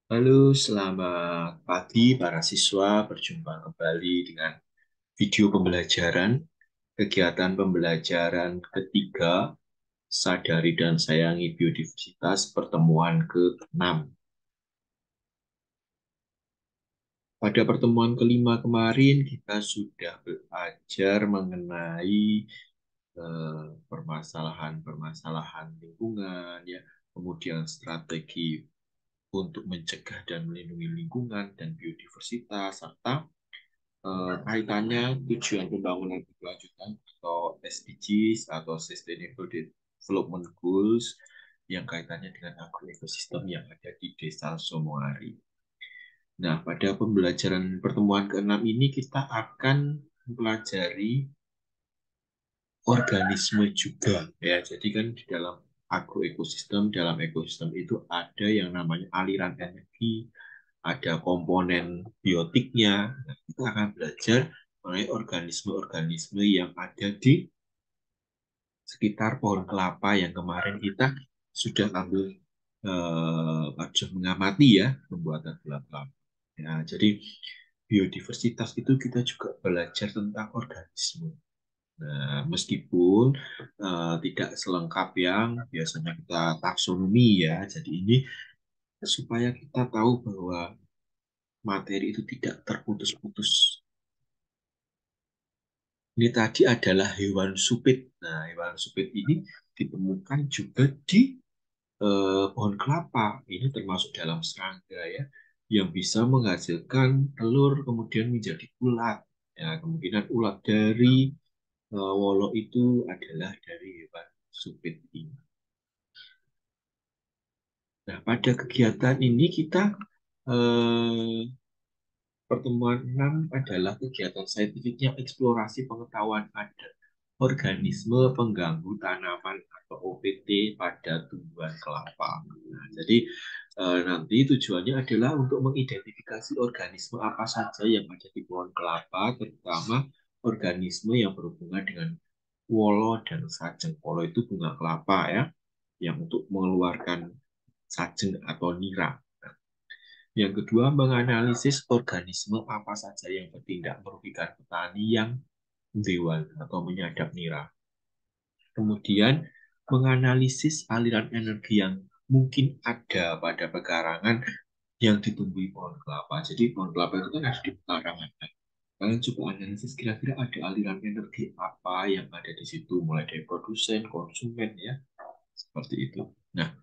Halo, selamat pagi para siswa. Berjumpa kembali dengan video pembelajaran kegiatan pembelajaran ketiga Sadari dan Sayangi Biodiversitas pertemuan ke-6. Pada pertemuan kelima kemarin kita sudah belajar mengenai permasalahan-permasalahan lingkungan, ya, kemudian strategi untuk mencegah dan melindungi lingkungan dan biodiversitas, serta kaitannya tujuan pembangunan berkelanjutan atau SDGs atau Sustainable Development Goals yang kaitannya dengan agroekosistem yang ada di Desa Somoari. Nah, pada pembelajaran pertemuan ke-6 ini kita akan mempelajari organisme juga, ya. Jadi kan di dalam agroekosistem, dalam ekosistem itu ada yang namanya aliran energi, ada komponen biotiknya. Nah, kita akan belajar mengenai organisme-organisme yang ada di sekitar pohon kelapa yang kemarin kita sudah ambil sudah mengamati, ya, pembuatan gula kelapa. Ya, jadi biodiversitas itu kita juga belajar tentang organisme. Nah, meskipun tidak selengkap yang biasanya kita taksonomi, ya. Jadi ini supaya kita tahu bahwa materi itu tidak terputus-putus. Ini tadi adalah hewan supit. Nah, hewan supit ini ditemukan juga di pohon kelapa. Ini termasuk dalam serangga, ya, yang bisa menghasilkan telur kemudian menjadi ulat. Ya, kemungkinan ulat dari wolo itu adalah dari hewan supit ini. Nah, pada kegiatan ini kita eh, pertemuan 6 adalah kegiatan saintifiknya eksplorasi pengetahuan pada organisme pengganggu tanaman atau OPT pada tumbuhan kelapa. Nah, jadi nanti tujuannya adalah untuk mengidentifikasi organisme apa saja yang ada di pohon kelapa, terutama organisme yang berhubungan dengan wolo dan sajeng. Wolo itu bunga kelapa, ya, yang untuk mengeluarkan sajeng atau nira. Yang kedua, menganalisis organisme apa saja yang bertindak merugikan petani yang dewan atau menyadap nira. Kemudian, menganalisis aliran energi yang mungkin ada pada pekarangan yang ditumbuhi pohon kelapa. Jadi pohon kelapa itu kan ada di pekarangan. Kalian coba analisis kira-kira ada aliran energi apa yang ada di situ, mulai dari produsen, konsumen, ya, seperti itu. Nah,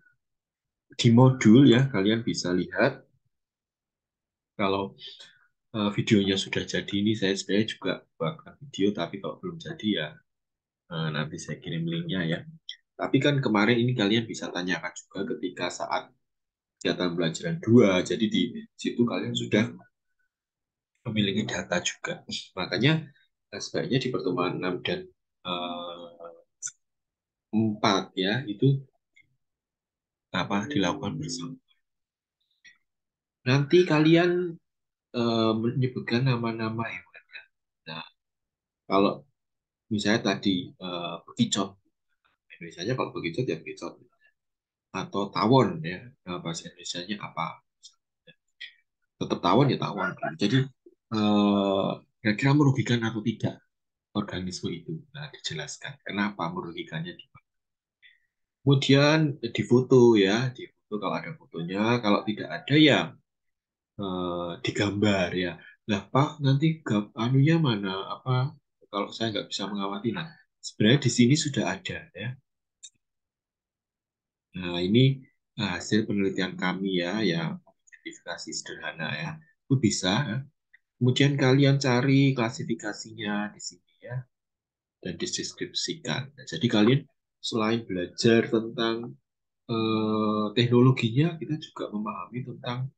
di modul, ya, kalian bisa lihat kalau videonya sudah jadi. Ini saya sebenarnya juga buatkan video, tapi kalau belum jadi, ya, nanti saya kirim linknya, ya. Tapi kan kemarin ini kalian bisa tanyakan juga ketika saat kegiatan pembelajaran 2. Jadi di situ kalian sudah memiliki data juga. Makanya sebaiknya di pertemuan 6 dan 4, ya, itu apa dilakukan bersama. Nanti kalian menyebutkan nama-nama hewannya. Nah, kalau misalnya tadi bekicot, Indonesia kalau bekicot ya bekicot, atau tawon, ya, bahasa Indonesia-nya apa? Tetap tawon ya tawon. Jadi kira-kira merugikan atau tidak organisme itu. Nah, dijelaskan kenapa merugikannya. Kemudian difoto, ya, difoto kalau ada fotonya, kalau tidak ada, ya, digambar, ya. Nah, Pak, nanti anunya mana, apa, kalau saya nggak bisa mengamati. Nah, sebenarnya di sini sudah ada, ya. Nah, ini hasil penelitian kami, ya, yang identifikasi sederhana, ya. Itu bisa, ya. Kemudian kalian cari klasifikasinya di sini, ya, dan dideskripsikan. Nah, jadi kalian selain belajar tentang teknologinya, kita juga memahami tentang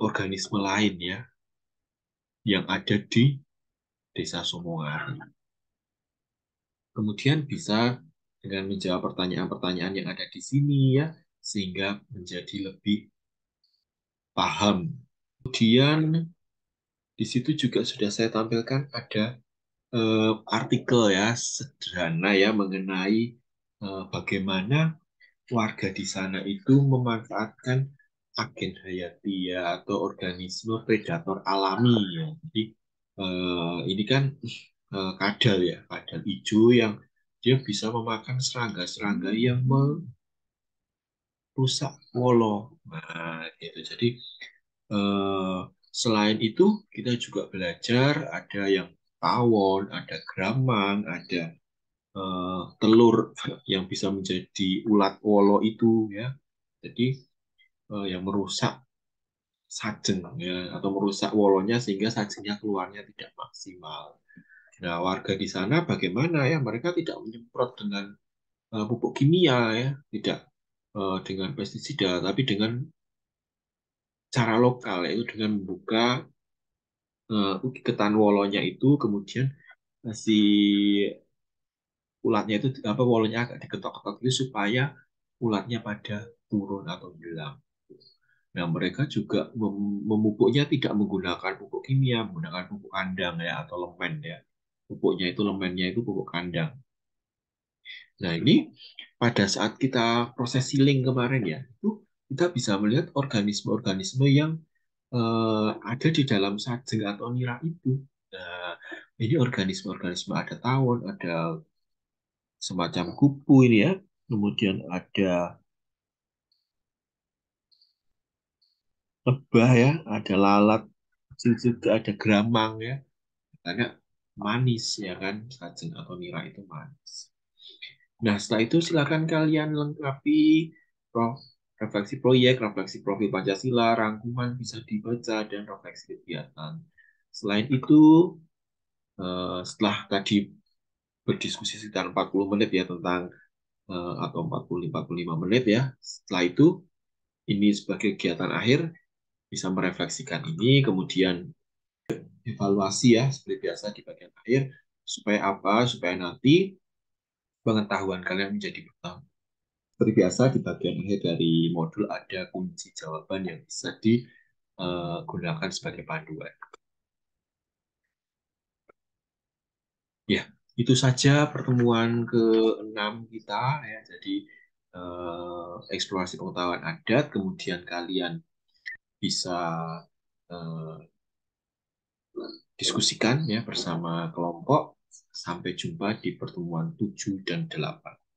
organisme lain, ya, yang ada di Desa Somowari. Kemudian bisa dengan menjawab pertanyaan-pertanyaan yang ada di sini, ya, sehingga menjadi lebih paham. Kemudian di situ juga sudah saya tampilkan ada artikel, ya, sederhana, ya, mengenai bagaimana warga di sana itu memanfaatkan agen hayati ya atau organisme predator alami ya. Jadi ini kan kadal ya, kadal hijau yang dia bisa memakan serangga-serangga yang merusak wolo. Nah, gitu. Jadi eh, selain itu kita juga belajar ada yang tawon, ada gramang, ada telur yang bisa menjadi ulat wolo itu ya. Jadi yang merusak sajeng ya atau merusak wolonya sehingga sajengnya keluarnya tidak maksimal. Nah, warga di sana bagaimana ya? Mereka tidak menyemprot dengan pupuk kimia ya, tidak dengan pestisida, tapi dengan cara lokal yaitu dengan membuka iketan wolonya itu, kemudian si ulatnya itu apa wolonya agak diketok-ketok itu supaya ulatnya pada turun atau hilang. Nah, mereka juga memupuknya tidak menggunakan pupuk kimia, menggunakan pupuk kandang ya atau lemen ya. Pupuknya itu lemennya itu pupuk kandang. Nah, ini pada saat kita proses siling kemarin ya, itu kita bisa melihat organisme-organisme yang ada di dalam sajeng atau nira itu. Nah, ini organisme-organisme ada tawon, ada semacam kupu ini ya, kemudian ada lebah ya, ada lalat, kecil juga ada gramang ya, karena manis ya kan, sajeng atau nira itu manis. Nah, setelah itu silakan kalian lengkapi prof, refleksi proyek, refleksi profil Pancasila, rangkuman bisa dibaca, dan refleksi kegiatan. Selain itu, setelah tadi berdiskusi sekitar 40 menit ya tentang atau 45 menit ya. Setelah itu ini sebagai kegiatan akhir bisa merefleksikan ini kemudian evaluasi ya seperti biasa di bagian akhir supaya apa? Supaya nanti pengetahuan kalian menjadi bertambah. Seperti biasa di bagian akhir dari modul ada kunci jawaban yang bisa digunakan sebagai panduan. Ya, itu saja pertemuan ke-6 kita ya. Jadi eksplorasi pengetahuan adat, kemudian kalian bisa eh, diskusikan ya bersama kelompok. Sampai jumpa di pertemuan 7 dan 8.